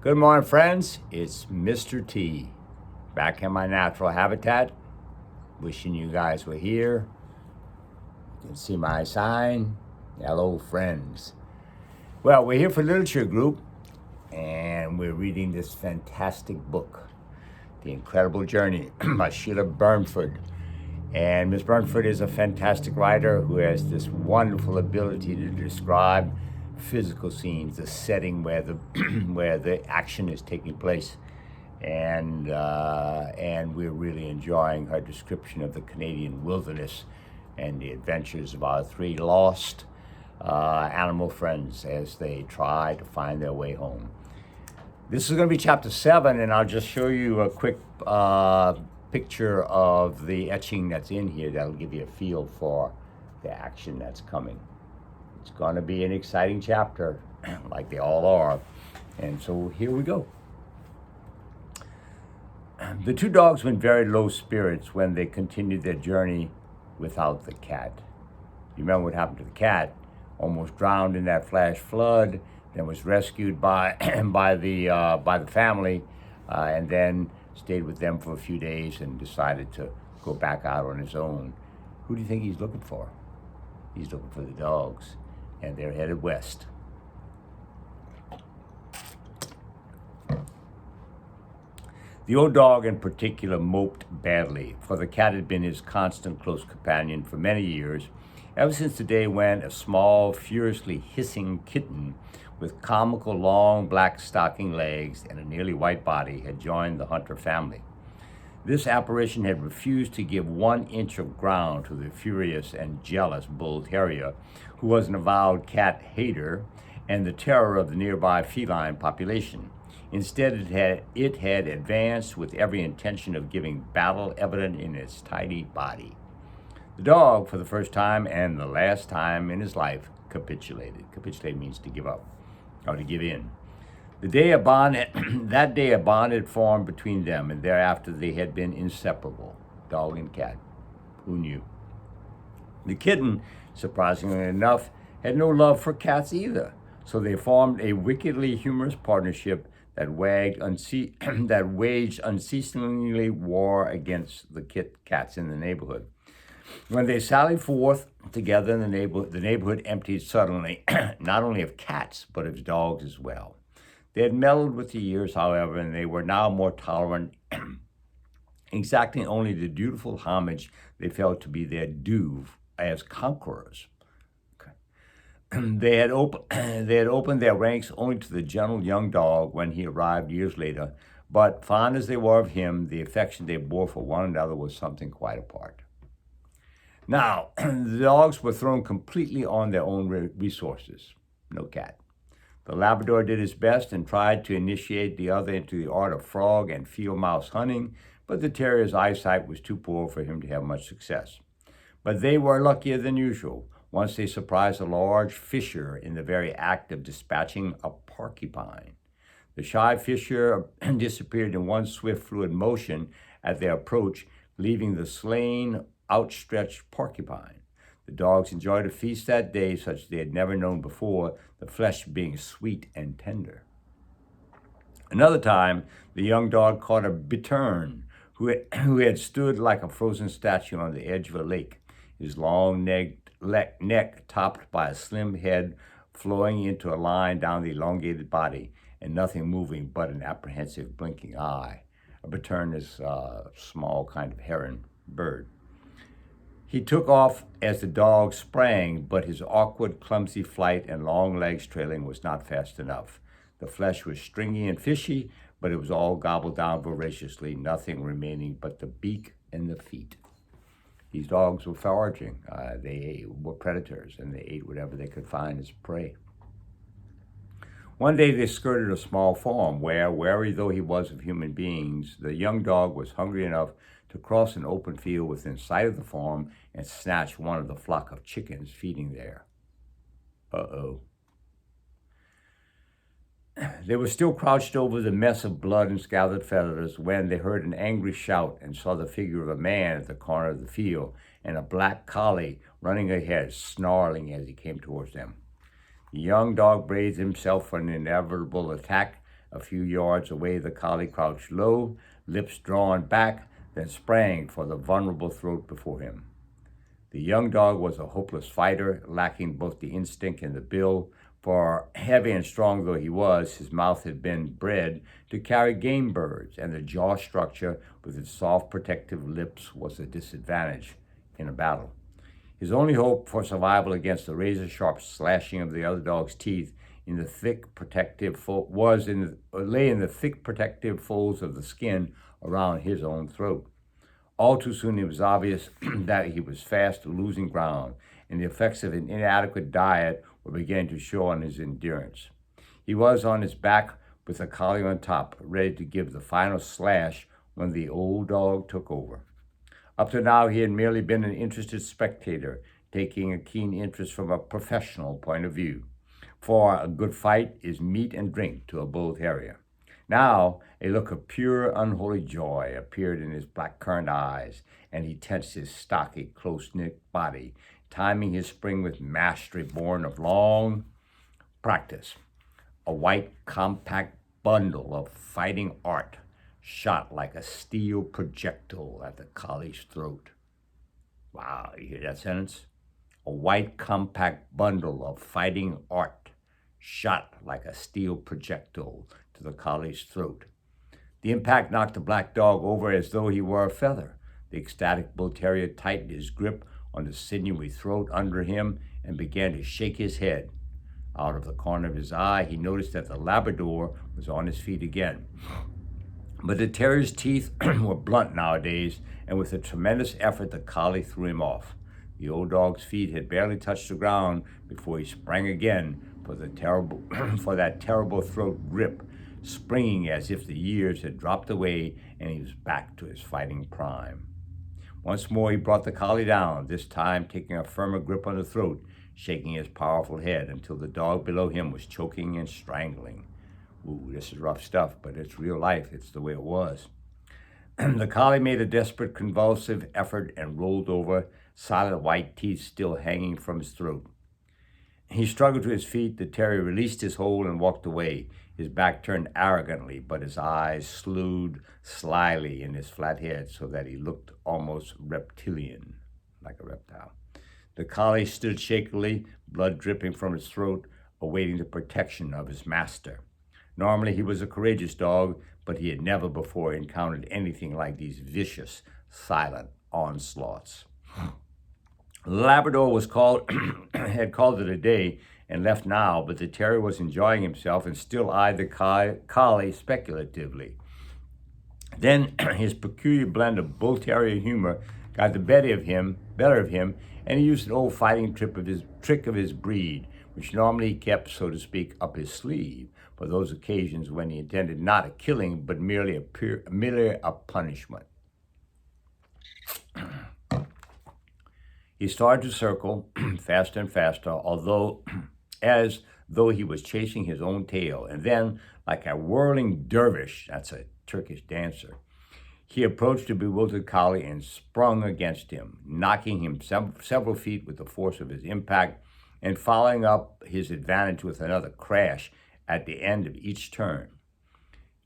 Good morning, friends. It's Mr. T, back in my natural habitat. Wishing you guys were here. You can see my sign. Hello, friends. Well, we're here for Literature Group, and we're reading this fantastic book, The Incredible Journey by Sheila Burnford. And Miss Burnford is a fantastic writer who has this wonderful ability to describe physical scenes, the setting where the where the action is taking place, and we're really enjoying her description of the Canadian wilderness and the adventures of our three lost animal friends as they try to find their way home. This is going to be chapter 7, and I'll just show you a quick picture of the etching that's in here that'll give you a feel for the action that's coming. It's going to be an exciting chapter, like they all are. And so here we go. The two dogs were in very low spirits when they continued their journey without the cat. You remember what happened to the cat? Almost drowned in that flash flood, then was rescued by by the family, and then stayed with them for a few days and decided to go back out on his own. Who do you think he's looking for? He's looking for the dogs, and they're headed west. The old dog in particular moped badly, for the cat had been his constant close companion for many years, ever since the day when a small, furiously hissing kitten with comical long black stocking legs and a nearly white body had joined the Hunter family. This apparition had refused to give 1 inch of ground to the furious and jealous bull terrier, who was an avowed cat hater and the terror of the nearby feline population. Instead, it had advanced with every intention of giving battle evident in its tiny body. The dog, for the first time and the last time in his life, capitulated. Capitulate means to give up, or to give in. That day a bond had formed between them, and thereafter they had been inseparable, dog and cat. Who knew? The kitten, surprisingly enough, had no love for cats either, so they formed a wickedly humorous partnership that waged unceasingly war against the cats in the neighborhood. When they sallied forth together in the neighborhood emptied suddenly, not only of cats, but of dogs as well. They had mellowed with the years, however, and they were now more tolerant, exacting only the dutiful homage they felt to be their due as conquerors. They had opened their ranks only to the gentle young dog when he arrived years later, but fond as they were of him, the affection they bore for one another was something quite apart. Now, the dogs were thrown completely on their own resources. No cat. The Labrador did his best and tried to initiate the other into the art of frog and field mouse hunting, but the terrier's eyesight was too poor for him to have much success. But they were luckier than usual. Once they surprised a large fisher in the very act of dispatching a porcupine. The shy fisher disappeared in one swift, fluid motion at their approach, leaving the slain, outstretched porcupine. The dogs enjoyed a feast that day such as they had never known before, the flesh being sweet and tender. Another time, the young dog caught a bittern who had stood like a frozen statue on the edge of a lake, his long neck topped by a slim head flowing into a line down the elongated body, and nothing moving but an apprehensive blinking eye. A bittern is a small kind of heron bird. He took off as the dog sprang, but his awkward, clumsy flight and long legs trailing was not fast enough. The flesh was stringy and fishy, but it was all gobbled down voraciously, nothing remaining but the beak and the feet. These dogs were foraging. They were predators, and they ate whatever they could find as prey. One day they skirted a small farm where, wary though he was of human beings, the young dog was hungry enough to cross an open field within sight of the farm and snatch one of the flock of chickens feeding there. Uh-oh. They were still crouched over the mess of blood and scattered feathers when they heard an angry shout and saw the figure of a man at the corner of the field and a black collie running ahead, snarling as he came towards them. The young dog braced himself for an inevitable attack, A few yards away, the collie crouched low, lips drawn back, then sprang for the vulnerable throat before him. The young dog was a hopeless fighter, lacking both the instinct and the bill, for heavy and strong though he was, his mouth had been bred to carry game birds, and the jaw structure with its soft protective lips was a disadvantage in a battle. His only hope for survival against the razor-sharp slashing of the other dog's teeth lay in the thick protective folds of the skin around his own throat. All too soon it was obvious that he was fast losing ground, and the effects of an inadequate diet were beginning to show on his endurance. He was on his back with the collie on top, ready to give the final slash when the old dog took over. Up to now, he had merely been an interested spectator, taking a keen interest from a professional point of view. For a good fight is meat and drink to a bull terrier. Now, a look of pure, unholy joy appeared in his black-currant eyes, and he tensed his stocky, close-knit body, timing his spring with mastery born of long practice. A white, compact bundle of fighting art shot like a steel projectile at the collie's throat. Wow, you hear that sentence? A white, compact bundle of fighting art shot like a steel projectile to the collie's throat. The impact knocked the black dog over as though he were a feather. The ecstatic bull terrier tightened his grip on the sinewy throat under him and began to shake his head. Out of the corner of his eye, he noticed that the Labrador was on his feet again. But the terrier's teeth were blunt nowadays, and with a tremendous effort, the collie threw him off. The old dog's feet had barely touched the ground before he sprang again for that terrible throat grip, springing as if the years had dropped away and he was back to his fighting prime. Once more he brought the collie down, this time taking a firmer grip on the throat, shaking his powerful head until the dog below him was choking and strangling. Ooh, this is rough stuff, but it's real life. It's the way it was. The collie made a desperate, convulsive effort and rolled over, silent white teeth still hanging from his throat. He struggled to his feet. The terrier released his hold and walked away, his back turned arrogantly, but his eyes slewed slyly in his flat head so that he looked almost reptilian, like a reptile. The collie stood shakily, blood dripping from his throat, awaiting the protection of his master. Normally he was a courageous dog, but he had never before encountered anything like these vicious, silent onslaughts. Labrador was had called it a day and left now, but the terrier was enjoying himself and still eyed the collie speculatively. Then his peculiar blend of bull terrier humor got the better of him, and he used an old fighting trick of his breed, which normally he kept, so to speak, up his sleeve for those occasions when he intended not a killing, but merely a punishment. He started to circle faster and faster, as though he was chasing his own tail, and then, like a whirling dervish, that's a Turkish dancer, he approached the bewildered collie and sprung against him, knocking him several feet with the force of his impact and following up his advantage with another crash at the end of each turn.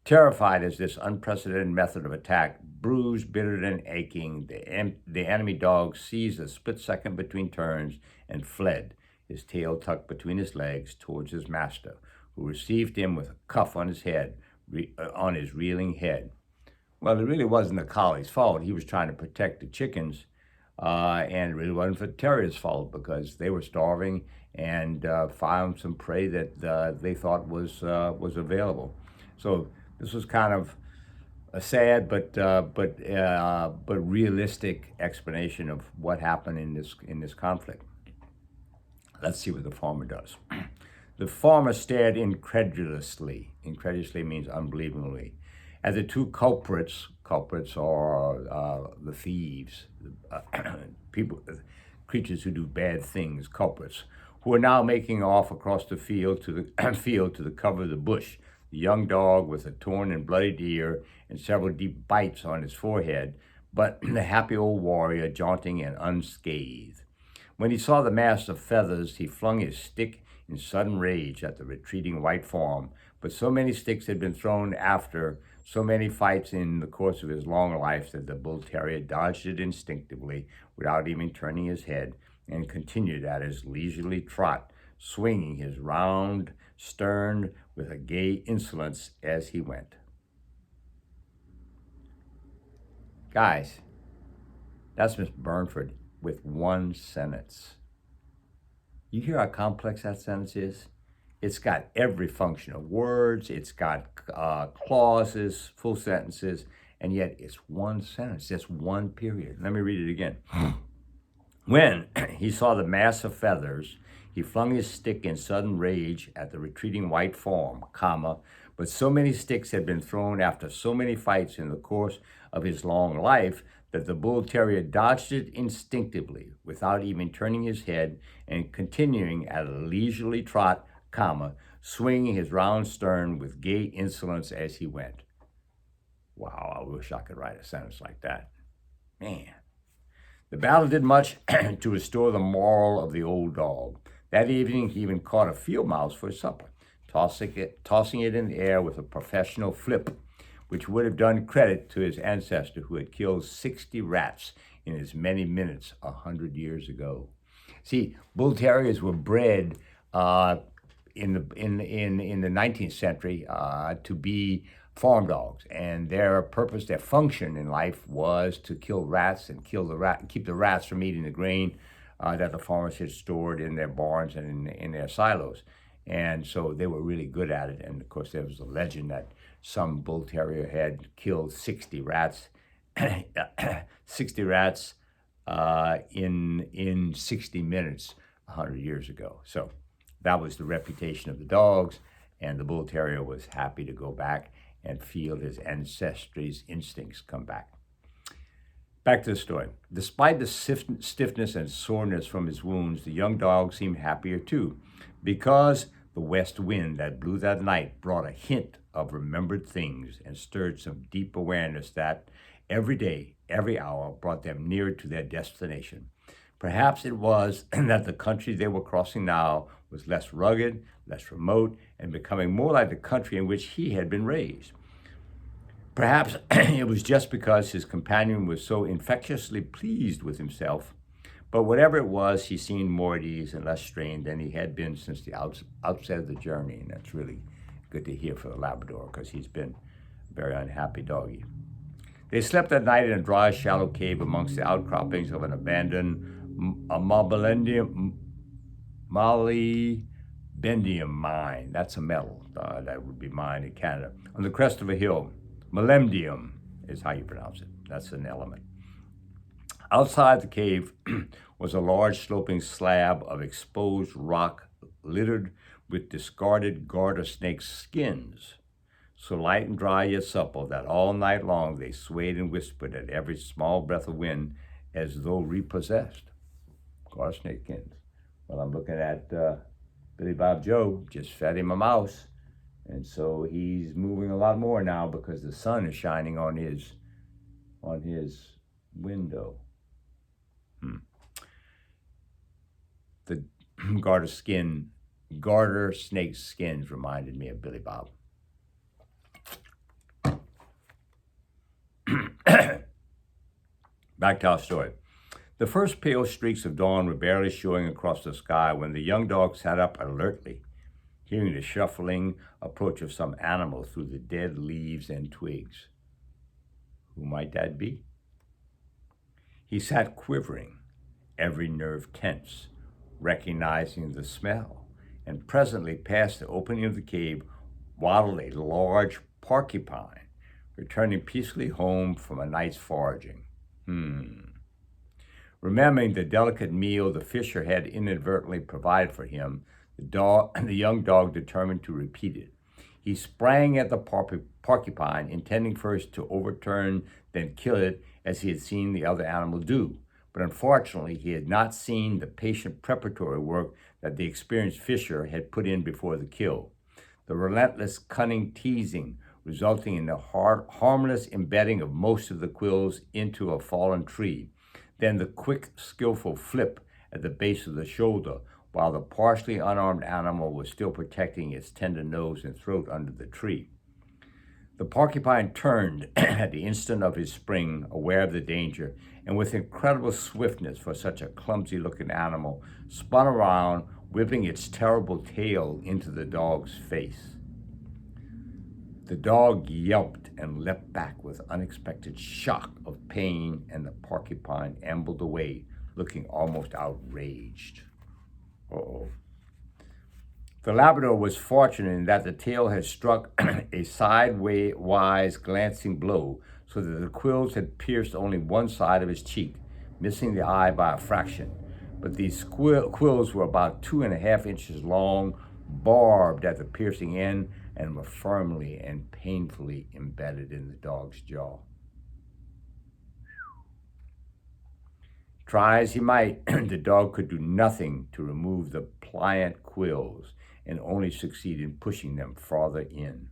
Terrified as this unprecedented method of attack, bruised, bitter, and aching, the enemy dog seized a split second between turns and fled, his tail tucked between his legs, towards his master, who received him with a cuff on his head, on his reeling head. Well, it really wasn't the collie's fault. He was trying to protect the chickens, and it really wasn't the terrier's fault because they were starving and found some prey that they thought was available. So this was kind of a sad but realistic explanation of what happened in this conflict. Let's see what the farmer does. The farmer stared incredulously. Incredulously means unbelievingly. At the two culprits are the thieves, creatures who do bad things, culprits, who are now making off across the field to the cover of the bush. The young dog with a torn and bloodied ear and several deep bites on his forehead, but the happy old warrior jaunting and unscathed. When he saw the mass of feathers, he flung his stick in sudden rage at the retreating white form, but so many sticks had been thrown after so many fights in the course of his long life that the bull terrier dodged it instinctively without even turning his head and continued at his leisurely trot, swinging his round stern with a gay insolence as he went. Guys, that's Miss Burnford with one sentence. You hear how complex that sentence is? It's got every function of words, it's got clauses, full sentences, and yet it's one sentence, just one period. Let me read it again. When he saw the mass of feathers, he flung his stick in sudden rage at the retreating white form, but so many sticks had been thrown after so many fights in the course of his long life that the bull terrier dodged it instinctively without even turning his head and continuing at a leisurely trot, swinging his round stern with gay insolence as he went. Wow, I wish I could write a sentence like that. Man. The battle did much to restore the moral of the old dog. That evening, he even caught a field mouse for supper, tossing it in the air with a professional flip, which would have done credit to his ancestor who had killed 60 rats in as many minutes 100 years ago. See, bull terriers were bred in the 19th century to be farm dogs, and their purpose, their function in life was to kill rats and keep the rats from eating the grain that the farmers had stored in their barns and in their silos. And so they were really good at it. And of course, there was a legend that some bull terrier had killed 60 rats, 60 rats in 60 minutes 100 years ago. So that was the reputation of the dogs, and the bull terrier was happy to go back and feel his ancestry's instincts come back. Back to the story. Despite the stiffness and soreness from his wounds, the young dog seemed happier too, because the west wind that blew that night brought a hint of remembered things and stirred some deep awareness that every day, every hour brought them nearer to their destination. Perhaps it was that the country they were crossing now was less rugged, less remote, and becoming more like the country in which he had been raised. Perhaps it was just because his companion was so infectiously pleased with himself, but whatever it was, he seemed more at ease and less strained than he had been since the outset of the journey, and that's really good to hear for the Labrador, because he's been a very unhappy doggy. They slept that night in a dry, shallow cave amongst the outcroppings of an abandoned molybdenum mine. That's a metal that would be mined in Canada. On the crest of a hill, molybdenum is how you pronounce it. That's an element. Outside the cave was a large sloping slab of exposed rock littered with discarded garter snake skins, so light and dry yet supple that all night long they swayed and whispered at every small breath of wind as though repossessed. Garter snake skins. Well, I'm looking at Billy Bob Joe, just fed him a mouse, and so he's moving a lot more now because the sun is shining on his window. The garter snake skins reminded me of Billy Bob. Back to our story. The first pale streaks of dawn were barely showing across the sky when the young dog sat up alertly, hearing the shuffling approach of some animal through the dead leaves and twigs. Who might that be? He sat quivering, every nerve tense, recognizing the smell, and presently past the opening of the cave waddled a large porcupine, returning peacefully home from a night's foraging. Remembering the delicate meal the fisher had inadvertently provided for him, the young dog determined to repeat it. He sprang at the porcupine, intending first to overturn, then kill it, as he had seen the other animal do. But unfortunately, he had not seen the patient preparatory work that the experienced fisher had put in before the kill. The relentless, cunning teasing, resulting in the harmless embedding of most of the quills into a fallen tree. Then the quick, skillful flip at the base of the shoulder, while the partially unarmed animal was still protecting its tender nose and throat under the tree. The porcupine turned at the instant of his spring, aware of the danger, and with incredible swiftness for such a clumsy-looking animal, spun around, whipping its terrible tail into the dog's face. The dog yelped and leapt back with unexpected shock of pain, and the porcupine ambled away, looking almost outraged. Uh-oh. The Labrador was fortunate in that the tail had struck a sidewise glancing blow, so that the quills had pierced only one side of his cheek, missing the eye by a fraction. But these quills were about 2.5 inches long, barbed at the piercing end, and were firmly and painfully embedded in the dog's jaw. Try as he might, the dog could do nothing to remove the pliant quills, and only succeed in pushing them farther in.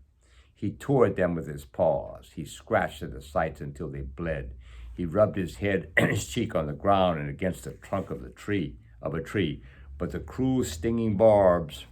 He tore at them with his paws. He scratched at the sides until they bled. He rubbed his head and his cheek on the ground and against the trunk of a tree, but the cruel stinging barbs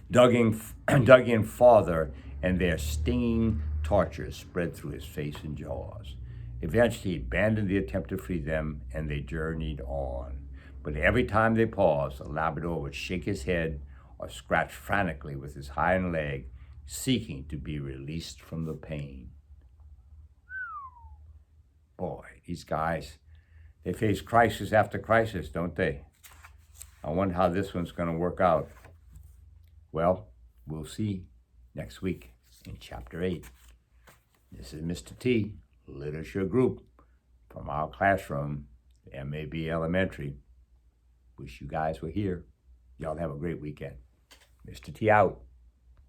dug in farther, and their stinging torture spread through his face and jaws. Eventually, he abandoned the attempt to free them, and they journeyed on. But every time they paused, the Labrador would shake his head or scratch frantically with his hind leg, seeking to be released from the pain. Boy, these guys, they face crisis after crisis, don't they? I wonder how this one's going to work out. Well, we'll see next week in Chapter 8. This is Mr. T, Literature Group, from our classroom, MAB Elementary. Wish you guys were here. Y'all have a great weekend. Mr. T out.